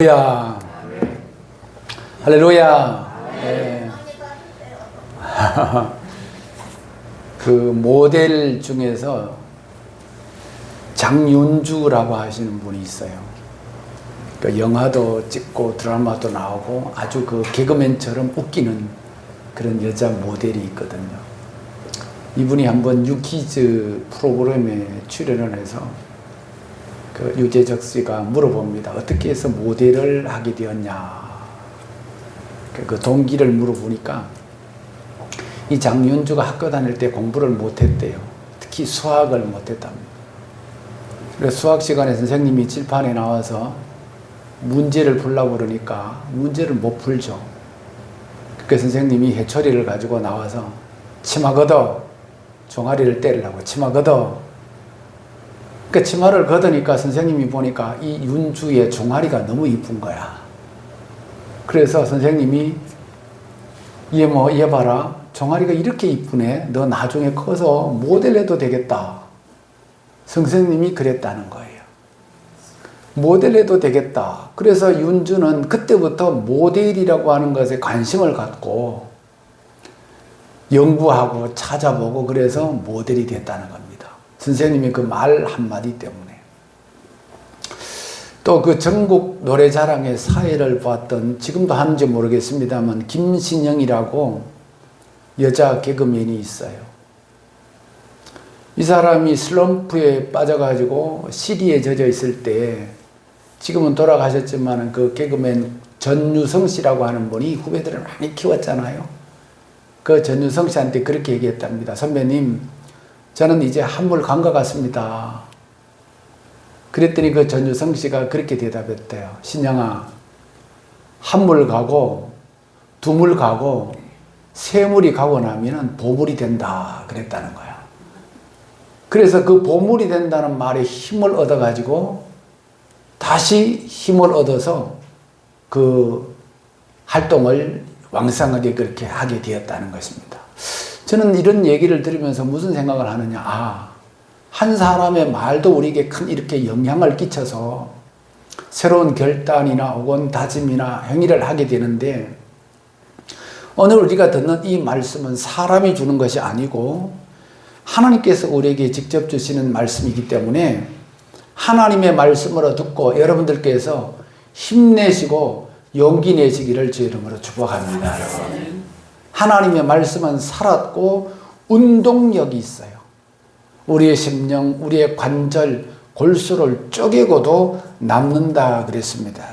할렐루야. 할렐루야. 네. 그 모델 중에서 장윤주라고 하시는 분이 있어요. 그 영화도 찍고 드라마도 나오고 아주 그 개그맨처럼 웃기는 그런 여자 모델이 있거든요. 이분이 한번 유퀴즈 프로그램에 출연을 해서 그 유재석 씨가 물어봅니다. 어떻게 해서 모델을 하게 되었냐. 그 동기를 물어보니까 이 장윤주가 학교 다닐 때 공부를 못했대요. 특히 수학을 못했답니다. 그래서 수학 시간에 선생님이 칠판에 나와서 문제를 풀라고 그러니까 문제를 못 풀죠. 그러니까 선생님이 해초리를 가지고 나와서 치마 걷어, 종아리를 때리려고 치마 걷어. 그 치마를 걷으니까 선생님이 보니까 이 윤주의 종아리가 너무 이쁜 거야. 그래서 선생님이 얘 봐라, 종아리가 이렇게 이쁘네. 너 나중에 커서 모델 해도 되겠다. 선생님이 그랬다는 거예요. 모델 해도 되겠다. 그래서 윤주는 그때부터 모델이라고 하는 것에 관심을 갖고 연구하고 찾아보고 그래서 모델이 됐다는 겁니다. 선생님이 그 말 한마디 때문에. 또 그 전국 노래자랑의 사회를 봤던, 지금도 하는지 모르겠습니다만 김신영이라고 여자 개그맨이 있어요. 이 사람이 슬럼프에 빠져가지고 시리에 젖어 있을 때, 지금은 돌아가셨지만 그 개그맨 전유성 씨라고 하는 분이 후배들을 많이 키웠잖아요. 그 전유성 씨한테 그렇게 얘기했답니다. 선배님, 저는 이제 한물 간 것 같습니다. 그랬더니 그 전유성 씨가 그렇게 대답했대요. 신영아, 한물 가고 두물 가고 세물이 가고 나면 보물이 된다 그랬다는 거야. 그래서 그 보물이 된다는 말에 힘을 얻어가지고 다시 힘을 얻어서 그 활동을 왕성하게 그렇게 하게 되었다는 것입니다. 저는 이런 얘기를 들으면서 무슨 생각을 하느냐. 한 사람의 말도 우리에게 큰 이렇게 영향을 끼쳐서 새로운 결단이나 혹은 다짐이나 행위를 하게 되는데, 오늘 우리가 듣는 이 말씀은 사람이 주는 것이 아니고 하나님께서 우리에게 직접 주시는 말씀이기 때문에 하나님의 말씀으로 듣고 여러분들께서 힘내시고 용기 내시기를 주의 이름으로 축복합니다. 여러분, 하나님의 말씀은 살았고 운동력이 있어요. 우리의 심령, 우리의 관절, 골수를 쪼개고도 남는다 그랬습니다.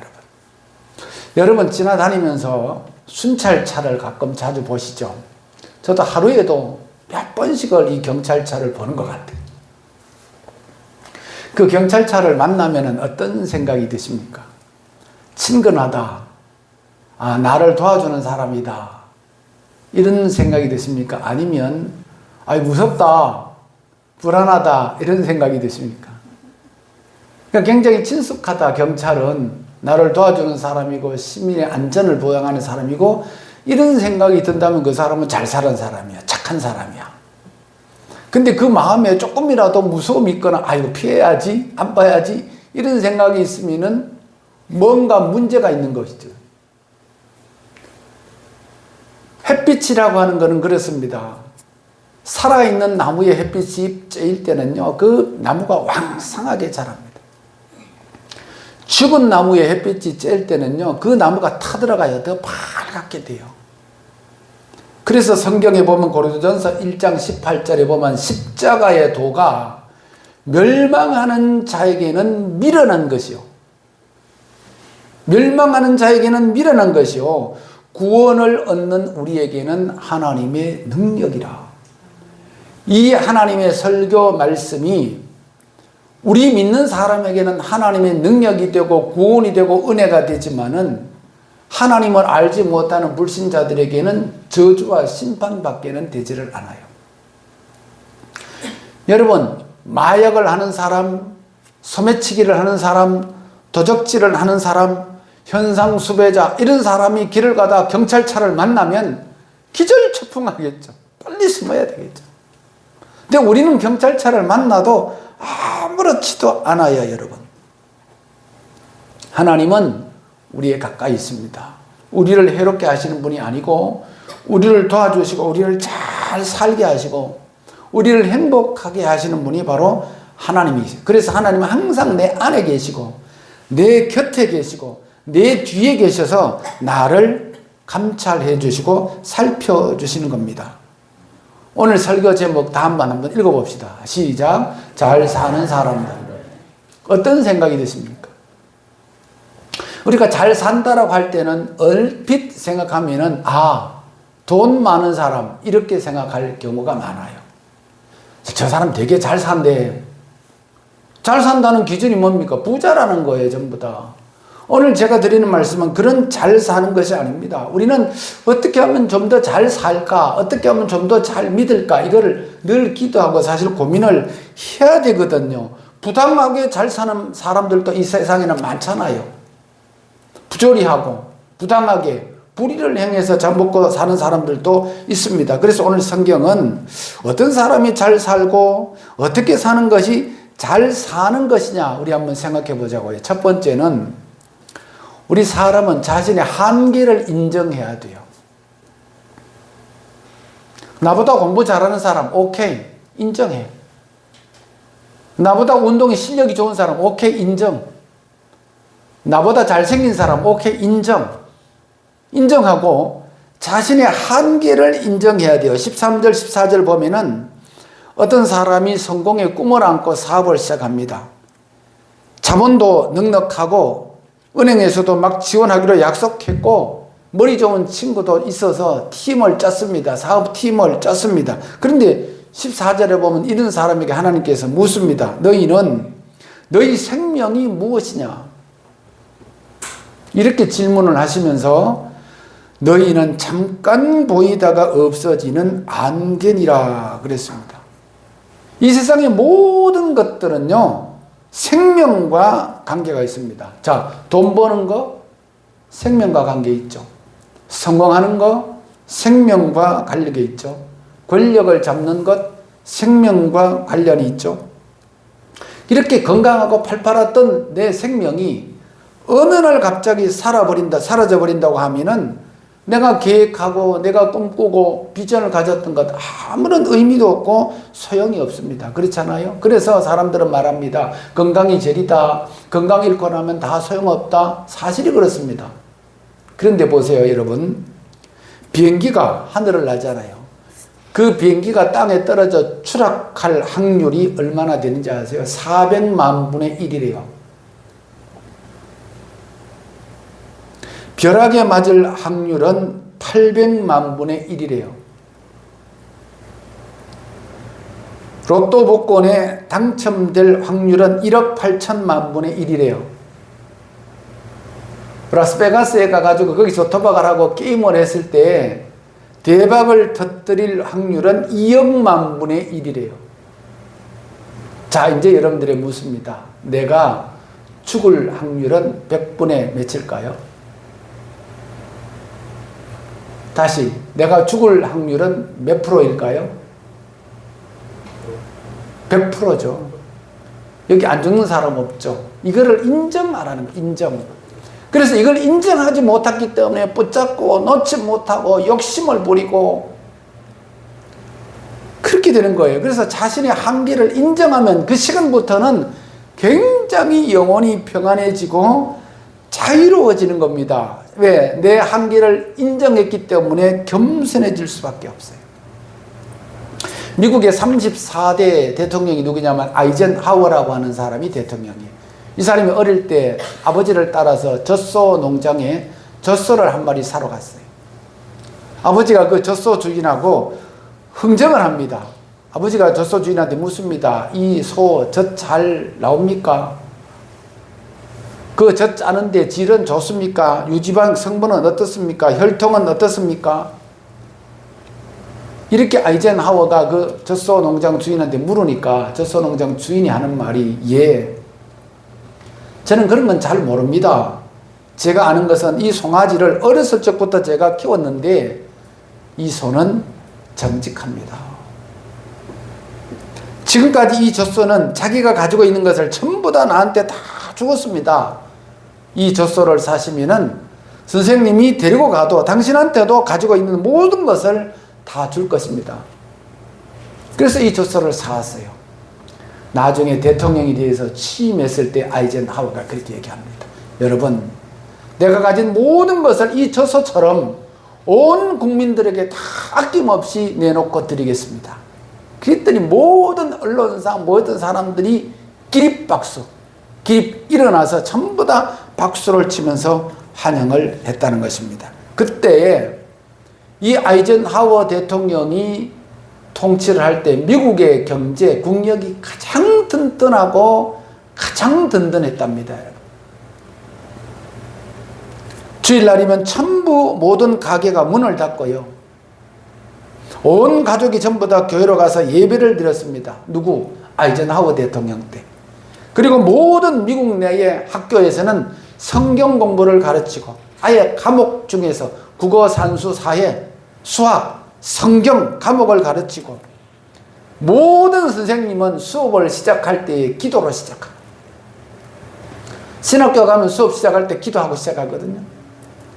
여러분 지나다니면서 순찰차를 가끔 자주 보시죠. 저도 하루에도 몇 번씩을 이 경찰차를 보는 것 같아요. 그 경찰차를 만나면 어떤 생각이 드십니까? 친근하다. 나를 도와주는 사람이다. 이런 생각이 드십니까? 아니면 무섭다, 불안하다 이런 생각이 드십니까? 그러니까 굉장히 친숙하다. 경찰은 나를 도와주는 사람이고 시민의 안전을 보장하는 사람이고, 이런 생각이 든다면 그 사람은 잘 사는 사람이야. 착한 사람이야. 근데 그 마음에 조금이라도 무서움이 있거나 이거 피해야지, 안 봐야지 이런 생각이 있으면은 뭔가 문제가 있는 것이죠. 햇빛이라고 하는 것은 그렇습니다. 살아있는 나무에 햇빛이 쬐일 때는요, 그 나무가 왕성하게 자랍니다. 죽은 나무에 햇빛이 쬐일 때는요, 그 나무가 타들어가야 더 빨갛게 돼요. 그래서 성경에 보면 고린도전서 1장 18절에 보면 십자가의 도가 멸망하는 자에게는 미련한 것이요. 멸망하는 자에게는 미련한 것이요. 구원을 얻는 우리에게는 하나님의 능력이라. 이 하나님의 설교 말씀이 우리 믿는 사람에게는 하나님의 능력이 되고 구원이 되고 은혜가 되지만은 하나님을 알지 못하는 불신자들에게는 저주와 심판밖에는 되지를 않아요. 여러분, 마약을 하는 사람, 소매치기를 하는 사람, 도적질을 하는 사람, 현상 수배자 이런 사람이 길을 가다 경찰차를 만나면 기절초풍하겠죠. 빨리 숨어야 되겠죠. 근데 우리는 경찰차를 만나도 아무렇지도 않아요. 여러분, 하나님은 우리에 가까이 있습니다. 우리를 해롭게 하시는 분이 아니고 우리를 도와주시고 우리를 잘 살게 하시고 우리를 행복하게 하시는 분이 바로 하나님이세요. 그래서 하나님은 항상 내 안에 계시고 내 곁에 계시고 내 뒤에 계셔서 나를 감찰해 주시고 살펴주시는 겁니다. 오늘 설교 제목 다 한번 읽어봅시다. 시작. 잘 사는 사람들. 어떤 생각이 드십니까? 우리가 잘 산다라고 할 때는 얼핏 생각하면은 돈 많은 사람 이렇게 생각할 경우가 많아요. 저 사람 되게 잘 산대. 잘 산다는 기준이 뭡니까? 부자라는 거예요, 전부 다. 오늘 제가 드리는 말씀은 그런 잘 사는 것이 아닙니다. 우리는 어떻게 하면 좀 더 잘 살까? 어떻게 하면 좀 더 잘 믿을까? 이거를 늘 기도하고 사실 고민을 해야 되거든요. 부당하게 잘 사는 사람들도 이 세상에는 많잖아요. 부조리하고 부당하게 불의를 행해서 잘 먹고 사는 사람들도 있습니다. 그래서 오늘 성경은 어떤 사람이 잘 살고 어떻게 사는 것이 잘 사는 것이냐 우리 한번 생각해 보자고요. 첫 번째는 우리 사람은 자신의 한계를 인정해야 돼요. 나보다 공부 잘하는 사람 오케이 인정해. 나보다 운동에 실력이 좋은 사람 오케이 인정. 나보다 잘생긴 사람 오케이 인정하고 자신의 한계를 인정해야 돼요. 13절 14절 보면은 어떤 사람이 성공의 꿈을 안고 사업을 시작합니다. 자본도 넉넉하고 은행에서도 막 지원하기로 약속했고 머리 좋은 친구도 있어서 팀을 짰습니다. 사업팀을 짰습니다. 그런데 14절에 보면 이런 사람에게 하나님께서 묻습니다. 너희 생명이 무엇이냐? 이렇게 질문을 하시면서 너희는 잠깐 보이다가 없어지는 안개니라 그랬습니다. 이 세상의 모든 것들은요 생명과 관계가 있습니다. 자, 돈 버는 거 생명과 관계 있죠. 성공하는 거 생명과 관련이 있죠. 권력을 잡는 것 생명과 관련이 있죠. 이렇게 건강하고 팔팔했던 내 생명이 어느 날 갑자기 사라져 버린다고 하면은 내가 계획하고 내가 꿈꾸고 비전을 가졌던 것 아무런 의미도 없고 소용이 없습니다. 그렇잖아요. 그래서 사람들은 말합니다. 건강이 제일이다. 건강 잃고 나면 다 소용없다. 사실이 그렇습니다. 그런데 보세요, 여러분. 비행기가 하늘을 나잖아요. 그 비행기가 땅에 떨어져 추락할 확률이 얼마나 되는지 아세요? 400만 분의 1이래요. 벼락에 맞을 확률은 800만 분의 1이래요. 로또 복권에 당첨될 확률은 1억 8천만 분의 1이래요. 라스베가스에 가가지고 거기서 도박을 하고 게임을 했을 때 대박을 터뜨릴 확률은 2억만 분의 1이래요. 자, 이제 여러분들이 묻습니다. 내가 죽을 확률은 100분의 몇일까요? 다시 내가 죽을 확률은 몇 프로일까요? 100%죠. 여기 안 죽는 사람 없죠. 이거를 인정 안 하는 거예요. 인정. 그래서 이걸 인정하지 못했기 때문에 붙잡고 놓지 못하고 욕심을 부리고 그렇게 되는 거예요. 그래서 자신의 한계를 인정하면 그 시간부터는 굉장히 영혼이 평안해지고 자유로워지는 겁니다. 왜? 내 한계를 인정했기 때문에 겸손해질 수밖에 없어요. 미국의 34대 대통령이 누구냐면 아이젠하워라고 하는 사람이 대통령이에요. 이 사람이 어릴 때 아버지를 따라서 젖소 농장에 젖소를 한 마리 사러 갔어요. 아버지가 그 젖소 주인하고 흥정을 합니다. 아버지가 젖소 주인한테 묻습니다. 이 소 젖 잘 나옵니까? 그 젖 짜는데 질은 좋습니까? 유지방 성분은 어떻습니까? 혈통은 어떻습니까? 이렇게 아이젠하워가 그 젖소 농장 주인한테 물으니까 젖소 농장 주인이 하는 말이 예, 저는 그런 건 잘 모릅니다. 제가 아는 것은 이 송아지를 어렸을 적부터 제가 키웠는데 이 소는 정직합니다. 지금까지 이 젖소는 자기가 가지고 있는 것을 전부 다 나한테 다 주었습니다. 이 젖소를 사시면은 선생님이 데리고 가도 당신한테도 가지고 있는 모든 것을 다 줄 것입니다. 그래서 이 젖소를 사왔어요. 나중에 대통령이 되어서 취임했을 때 아이젠하워가 그렇게 얘기합니다. 여러분, 내가 가진 모든 것을 이 젖소처럼 온 국민들에게 다 아낌없이 내놓고 드리겠습니다. 그랬더니 모든 언론사, 모든 사람들이 기립박수, 기립 일어나서 전부 다 박수를 치면서 환영을 했다는 것입니다. 그때 이 아이젠하워 대통령이 통치를 할 때 미국의 경제, 국력이 가장 튼튼하고 가장 든든했답니다. 주일날이면 전부 모든 가게가 문을 닫고요. 온 가족이 전부 다 교회로 가서 예배를 드렸습니다. 누구? 아이젠하워 대통령 때. 그리고 모든 미국 내의 학교에서는 성경 공부를 가르치고 아예 과목 중에서 국어, 산수, 사회, 수학, 성경 과목을 가르치고 모든 선생님은 수업을 시작할 때 기도로 시작합니다. 신학교 가면 수업 시작할 때 기도하고 시작하거든요.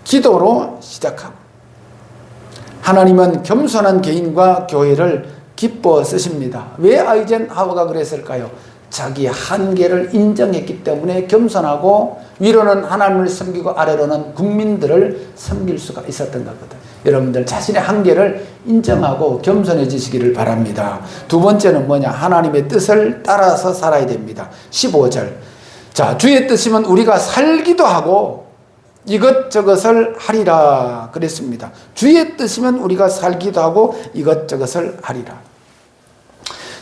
기도로 시작하고 하나님은 겸손한 개인과 교회를 기뻐 쓰십니다. 왜 아이젠하워가 그랬을까요? 자기 한계를 인정했기 때문에 겸손하고 위로는 하나님을 섬기고 아래로는 국민들을 섬길 수가 있었던 거거든. 여러분들 자신의 한계를 인정하고 겸손해지시기를 바랍니다. 두 번째는 뭐냐? 하나님의 뜻을 따라서 살아야 됩니다. 15절. 자, 주의 뜻이면 우리가 살기도 하고 이것저것을 하리라 그랬습니다. 주의 뜻이면 우리가 살기도 하고 이것저것을 하리라.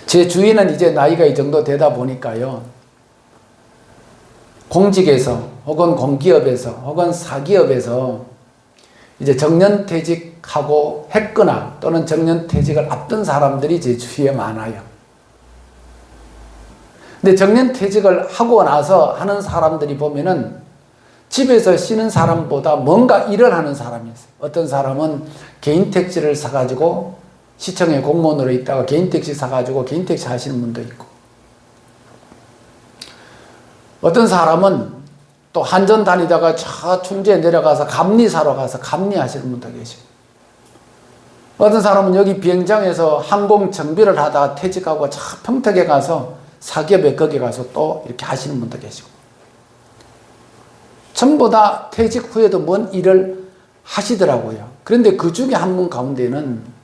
제 주위는 이제 나이가 이 정도 되다 보니까요, 공직에서 혹은 공기업에서 혹은 사기업에서 이제 정년퇴직하고 했거나 또는 정년퇴직을 앞둔 사람들이 제 주위에 많아요. 근데 정년퇴직을 하고 나서 하는 사람들이 보면은 집에서 쉬는 사람보다 뭔가 일을 하는 사람이 있어요. 어떤 사람은 개인 택시를 사가지고 시청에 공무원으로 있다가 개인 택시 사가지고 개인 택시 하시는 분도 있고, 어떤 사람은 또 한전 다니다가 저 충주에 내려가서 감리 사러 가서 감리 하시는 분도 계시고, 어떤 사람은 여기 비행장에서 항공 정비를 하다가 퇴직하고 저 평택에 가서 사기업에 거기 가서 또 이렇게 하시는 분도 계시고, 전부 다 퇴직 후에도 뭔 일을 하시더라고요. 그런데 그 중에 한 분 가운데는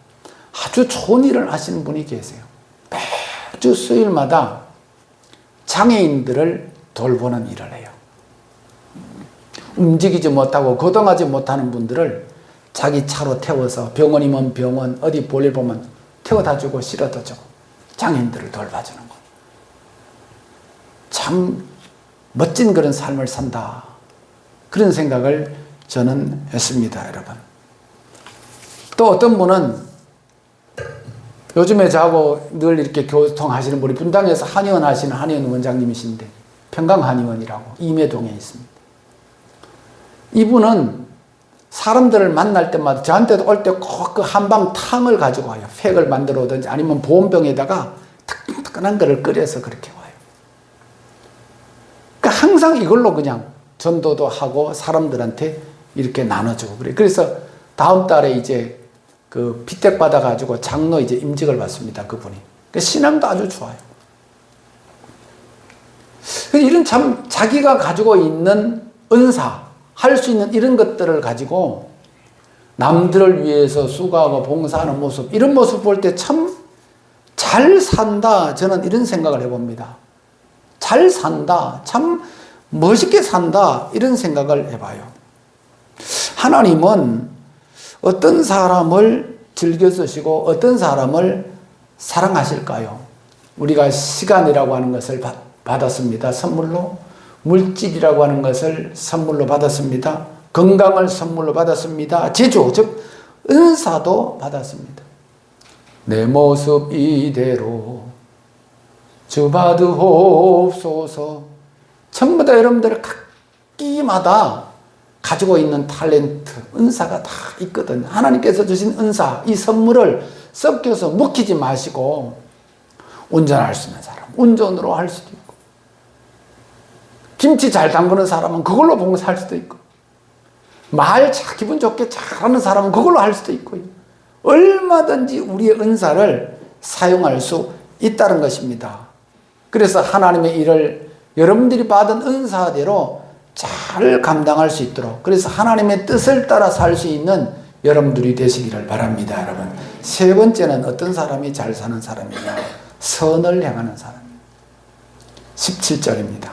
아주 좋은 일을 하시는 분이 계세요. 매주 수요일마다 장애인들을 돌보는 일을 해요. 움직이지 못하고 거동하지 못하는 분들을 자기 차로 태워서 병원이면 병원, 어디 볼일 보면 태워다 주고 실어다 주고 장애인들을 돌봐주는 거예요. 참 멋진 그런 삶을 산다, 그런 생각을 저는 했습니다, 여러분. 또 어떤 분은 요즘에 저하고 늘 이렇게 교통하시는 분이 분당에서 한의원 하시는 한의원 원장님이신데, 평강한의원이라고 임해동에 있습니다. 이분은 사람들을 만날 때마다 저한테도 올 때 꼭 그 한방탕을 가지고 와요. 팩을 만들어 오든지 아니면 보온병에다가 뜨끈뜨끈한 거를 끓여서 그렇게 와요. 그러니까 항상 이걸로 그냥 전도도 하고 사람들한테 이렇게 나눠주고 그래요. 그래서 다음 달에 이제 그 피택 받아가지고 장로 이제 임직을 받습니다, 그분이. 그러니까 신앙도 아주 좋아요. 이런 참 자기가 가지고 있는 은사, 할 수 있는 이런 것들을 가지고 남들을 위해서 수고하고 봉사하는 모습, 이런 모습 볼 때 참 잘 산다, 저는 이런 생각을 해봅니다. 잘 산다, 참 멋있게 산다, 이런 생각을 해봐요. 하나님은 어떤 사람을 즐겨 쓰시고 어떤 사람을 사랑하실까요? 우리가 시간이라고 하는 것을 받았습니다, 선물로. 물질이라고 하는 것을 선물로 받았습니다. 건강을 선물로 받았습니다. 재주, 즉 은사도 받았습니다. 내 모습 이대로 주 받으옵소서. 전부 다 여러분들 각기마다 가지고 있는 탤런트, 은사가 다 있거든요. 하나님께서 주신 은사, 이 선물을 섞여서 묵히지 마시고, 운전할 수 있는 사람 운전으로 할 수도 있고, 김치 잘 담그는 사람은 그걸로 봉사할 수도 있고, 말 기분 좋게 잘하는 사람은 그걸로 할 수도 있고요. 얼마든지 우리의 은사를 사용할 수 있다는 것입니다. 그래서 하나님의 일을 여러분들이 받은 은사대로 잘 감당할 수 있도록, 그래서 하나님의 뜻을 따라 살 수 있는 여러분들이 되시기를 바랍니다. 여러분, 세 번째는 어떤 사람이 잘 사는 사람이냐? 선을 행하는 사람. 17절입니다.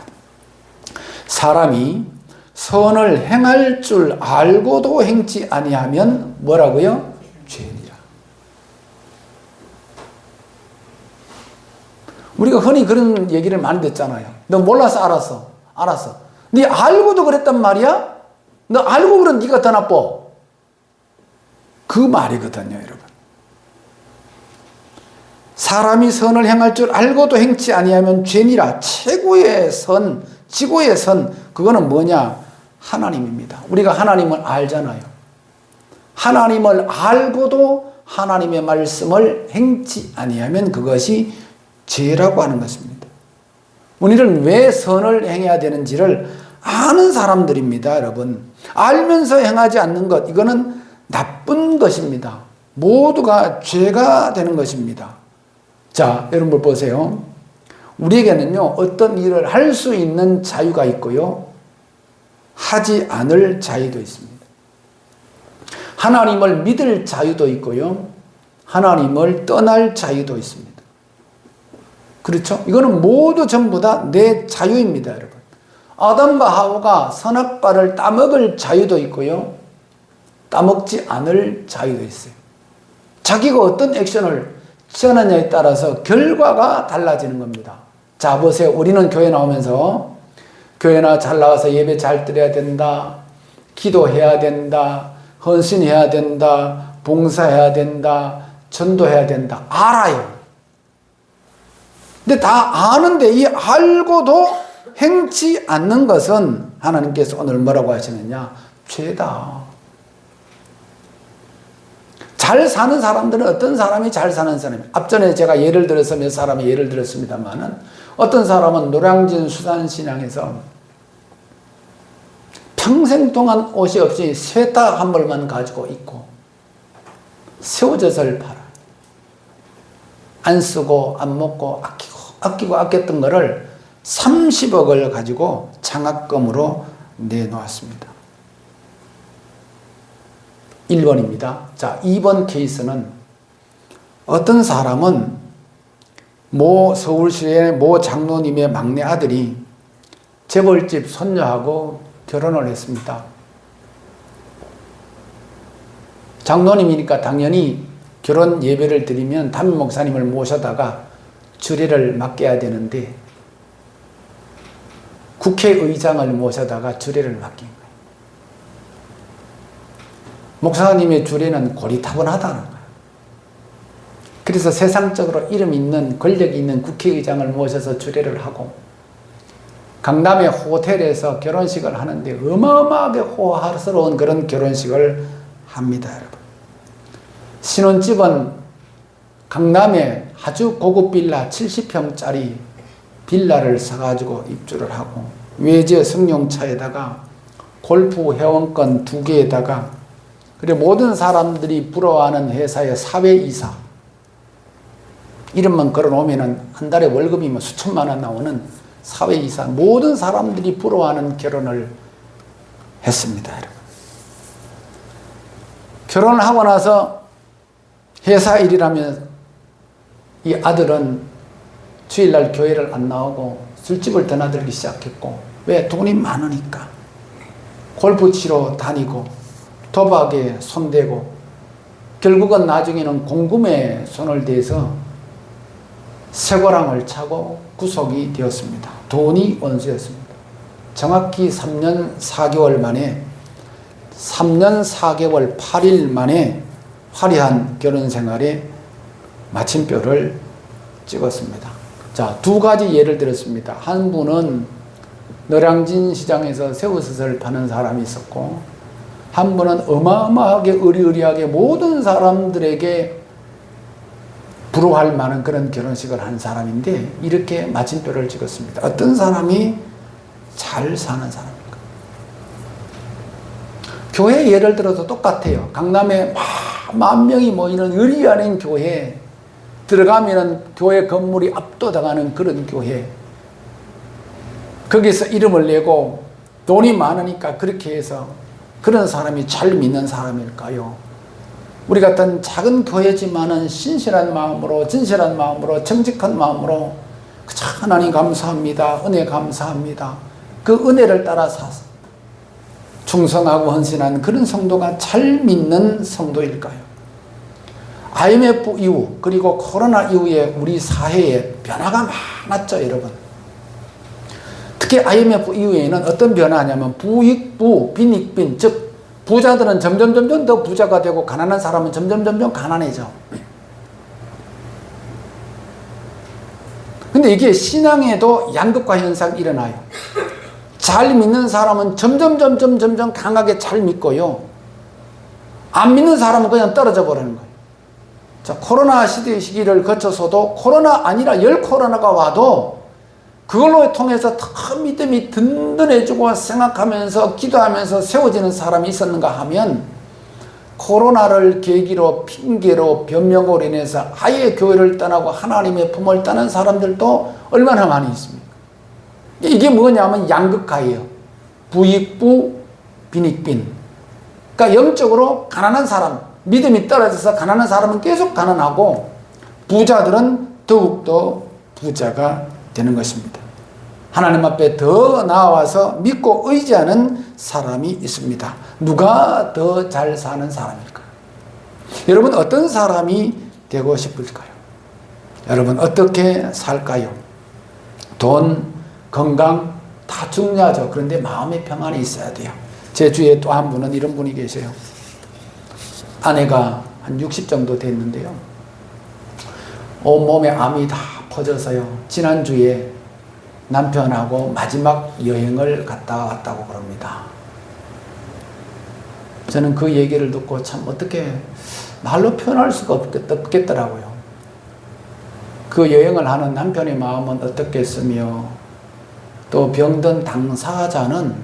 사람이 선을 행할 줄 알고도 행치 아니하면 뭐라고요? 죄니라. 우리가 흔히 그런 얘기를 많이 듣잖아요. 너 몰라서 알았어. 알았어. 네 알고도 그랬단 말이야? 너 알고 그런 네가 더 나빠. 그 말이거든요, 여러분. 사람이 선을 행할 줄 알고도 행치 아니하면 죄니라. 최고의 선, 지고의 선, 그거는 뭐냐? 하나님입니다. 우리가 하나님을 알잖아요. 하나님을 알고도 하나님의 말씀을 행치 아니하면 그것이 죄라고 하는 것입니다. 우리는 왜 선을 행해야 되는지를 아는 사람들입니다, 여러분. 알면서 행하지 않는 것, 이거는 나쁜 것입니다. 모두가 죄가 되는 것입니다. 자, 여러분 보세요. 우리에게는요, 어떤 일을 할 수 있는 자유가 있고요, 하지 않을 자유도 있습니다. 하나님을 믿을 자유도 있고요, 하나님을 떠날 자유도 있습니다. 그렇죠? 이거는 모두 전부 다 내 자유입니다, 여러분. 아담과 하와가 선악과를 따먹을 자유도 있고요, 따먹지 않을 자유도 있어요. 자기가 어떤 액션을 취하느냐에 따라서 결과가 달라지는 겁니다. 자, 보세요. 우리는 교회 나오면서 교회나 잘 나와서 예배 잘 드려야 된다, 기도해야 된다, 헌신해야 된다, 봉사해야 된다, 전도해야 된다. 알아요. 근데 다 아는데 이 알고도 행치 않는 것은 하나님께서 오늘 뭐라고 하시느냐? 죄다. 잘 사는 사람들은 어떤 사람이 잘 사는 사람이에요? 앞전에 제가 예를 들어서 몇 사람의 예를 들었습니다만은, 어떤 사람은 노량진 수산시장에서 평생 동안 옷이 없이 세탁 한 벌만 가지고 있고 새우젓을 팔아. 안 쓰고 안 먹고 아끼고 아꼈던 거를 30억을 가지고 장학금으로 내놓았습니다. 1번입니다. 자, 2번 케이스는 어떤 사람은 서울시의 모 장로님의 막내 아들이 재벌집 손녀하고 결혼을 했습니다. 장로님이니까 당연히 결혼 예배를 드리면 담임 목사님을 모셔다가 주례를 맡겨야 되는데 국회의장을 모셔다가 주례를 맡긴 거예요. 목사님의 주례는 고리타분하다는 거예요. 그래서 세상적으로 이름 있는 권력 있는 국회의장을 모셔서 주례를 하고 강남의 호텔에서 결혼식을 하는데 어마어마하게 호화스러운 그런 결혼식을 합니다, 여러분. 신혼집은 강남에 아주 고급 빌라 70평짜리 빌라를 사가지고 입주를 하고 외제 승용차에다가 골프 회원권 2개에다가 그리고 모든 사람들이 부러워하는 회사의 사회이사 이름만 걸어놓으면 한 달에 월급이 수천만 원 나오는 사회이사, 모든 사람들이 부러워하는 결혼을 했습니다, 여러분. 결혼을 하고 나서 회사 일이라면 이 아들은 주일날 교회를 안 나오고 술집을 드나들기 시작했고, 왜? 돈이 많으니까. 골프 치러 다니고 도박에 손대고 결국은 나중에는 공금에 손을 대서 쇠고랑을 차고 구속이 되었습니다. 돈이 원수였습니다. 정확히 3년 4개월 만에 3년 4개월 8일 만에 화려한 결혼 생활에 마침표를 찍었습니다. 자, 2가지 예를 들었습니다. 한 분은 노량진 시장에서 새우젓을 파는 사람이 있었고, 한 분은 어마어마하게 의리의리하게 모든 사람들에게 부러워할 만한 그런 결혼식을 한 사람인데 이렇게 마침표를 찍었습니다. 어떤 사람이 잘 사는 사람일까? 교회 예를 들어도 똑같아요. 강남에 만 명이 모이는 의리 아닌 교회, 들어가면은 교회 건물이 압도당하는 그런 교회, 거기서 이름을 내고 돈이 많으니까 그렇게 해서 그런 사람이 잘 믿는 사람일까요? 우리 같은 작은 교회지만은 신실한 마음으로, 진실한 마음으로, 정직한 마음으로 그저 하나님 감사합니다, 은혜 감사합니다, 그 은혜를 따라 충성하고 헌신한 그런 성도가 잘 믿는 성도일까요? IMF 이후 그리고 코로나 이후에 우리 사회에 변화가 많았죠, 여러분. 특히 IMF 이후에는 어떤 변화냐면 부익부, 빈익빈, 즉 부자들은 점점 더 부자가 되고 가난한 사람은 점점 가난해져. 근데 이게 신앙에도 양극화 현상이 일어나요. 잘 믿는 사람은 점점 강하게 잘 믿고요. 안 믿는 사람은 그냥 떨어져 버리는 거예요. 자, 코로나 시기를 거쳐서도 코로나 아니라 열 코로나가 와도 그걸로 통해서 더 믿음이 든든해지고 생각하면서 기도하면서 세워지는 사람이 있었는가 하면 코로나를 계기로 핑계로 변명으로 인해서 아예 교회를 떠나고 하나님의 품을 떠난 사람들도 얼마나 많이 있습니까? 이게 뭐냐면 양극화예요. 부익부, 빈익빈. 그러니까 영적으로 가난한 사람, 믿음이 떨어져서 가난한 사람은 계속 가난하고 부자들은 더욱더 부자가 되는 것입니다. 하나님 앞에 더 나아와서 믿고 의지하는 사람이 있습니다. 누가 더 잘 사는 사람일까요? 여러분 어떤 사람이 되고 싶을까요? 여러분 어떻게 살까요? 돈, 건강 다 중요하죠. 그런데 마음의 평안이 있어야 돼요. 제 주위에 또 한 분은 이런 분이 계세요. 아내가 한 60 정도 됐는데요. 온몸에 암이 다 퍼져서요. 지난주에 남편하고 마지막 여행을 갔다 왔다고 그럽니다. 저는 그 얘기를 듣고 참 어떻게 말로 표현할 수가 없겠더라고요. 그 여행을 하는 남편의 마음은 어떻겠으며 또 병든 당사자는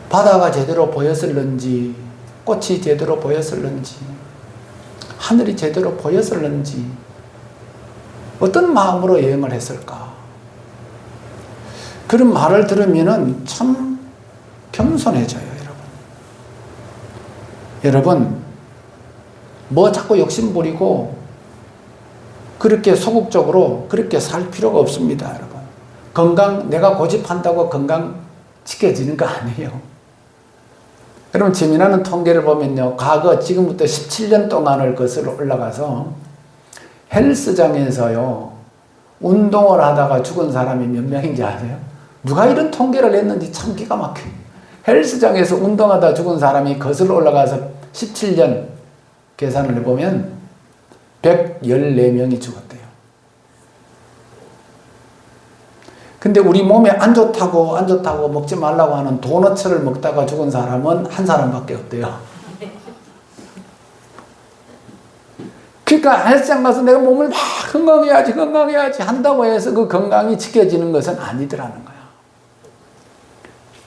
바다가 제대로 보였을는지 꽃이 제대로 보였을는지 하늘이 제대로 보였을는지 어떤 마음으로 여행을 했을까? 그런 말을 들으면은 참 겸손해져요, 여러분. 여러분, 뭐 자꾸 욕심 부리고 그렇게 소극적으로 그렇게 살 필요가 없습니다, 여러분. 건강, 내가 고집한다고 건강 지켜지는 거 아니에요. 여러분, 재미나는 통계를 보면요. 과거, 지금부터 17년 동안을 거슬러 올라가서 헬스장에서요, 운동을 하다가 죽은 사람이 몇 명인지 아세요? 누가 이런 통계를 냈는지 참 기가 막혀요. 헬스장에서 운동하다 죽은 사람이 거슬러 올라가서 17년 계산을 해보면 114명이 죽었대요. 근데 우리 몸에 안 좋다고 먹지 말라고 하는 도너츠를 먹다가 죽은 사람은 한 사람밖에 없대요. 그러니까 헬스장 가서 내가 몸을 막 건강해야지 한다고 해서 그 건강이 지켜지는 것은 아니더라는 거야.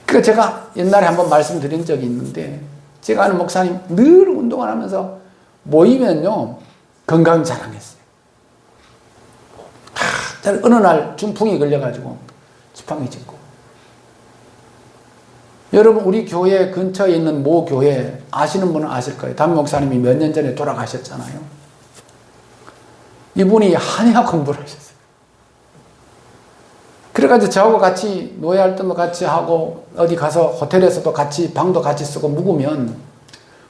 그러니까 제가 옛날에 한번 말씀드린 적이 있는데, 제가 아는 목사님 늘 운동을 하면서 모이면요 건강 자랑했어요. 어느 날 중풍이 걸려가지고 지팡이 짚고. 여러분 우리 교회 근처에 있는 모 교회 아시는 분은 아실 거예요. 담임 목사님이 몇 년 전에 돌아가셨잖아요. 이분이 한의학 공부를 하셨어요. 그래가지고 저하고 같이 노예 활동도 같이 하고 어디 가서 호텔에서도 같이 방도 같이 쓰고 묵으면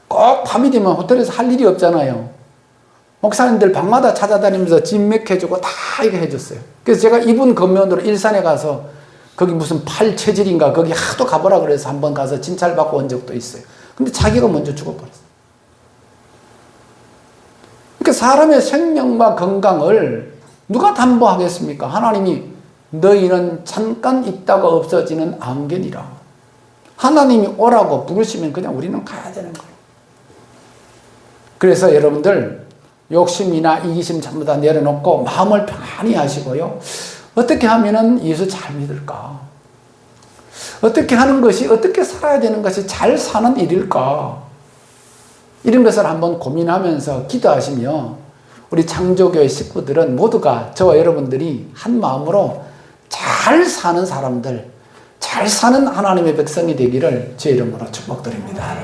꼭 밤이 되면 호텔에서 할 일이 없잖아요. 목사님들 방마다 찾아다니면서 진맥해주고 다 이거 해줬어요. 그래서 제가 이분 건면으로 일산에 가서 거기 무슨 팔체질인가 거기 하도 가보라 그래서 한번 가서 진찰받고 온 적도 있어요. 근데 자기가 먼저 죽어버렸어요. 그러니까 사람의 생명과 건강을 누가 담보하겠습니까? 하나님이 너희는 잠깐 있다가 없어지는 안개니라. 하나님이 오라고 부르시면 그냥 우리는 가야 되는 거예요. 그래서 여러분들 욕심이나 이기심 전부 다 내려놓고 마음을 편안히 하시고요. 어떻게 하면은 예수 잘 믿을까? 어떻게 하는 것이, 어떻게 살아야 되는 것이 잘 사는 일일까? 이런 것을 한번 고민하면서 기도하시며 우리 창조교회 식구들은 모두가 저와 여러분들이 한 마음으로 잘 사는 사람들, 잘 사는 하나님의 백성이 되기를 제 이름으로 축복드립니다.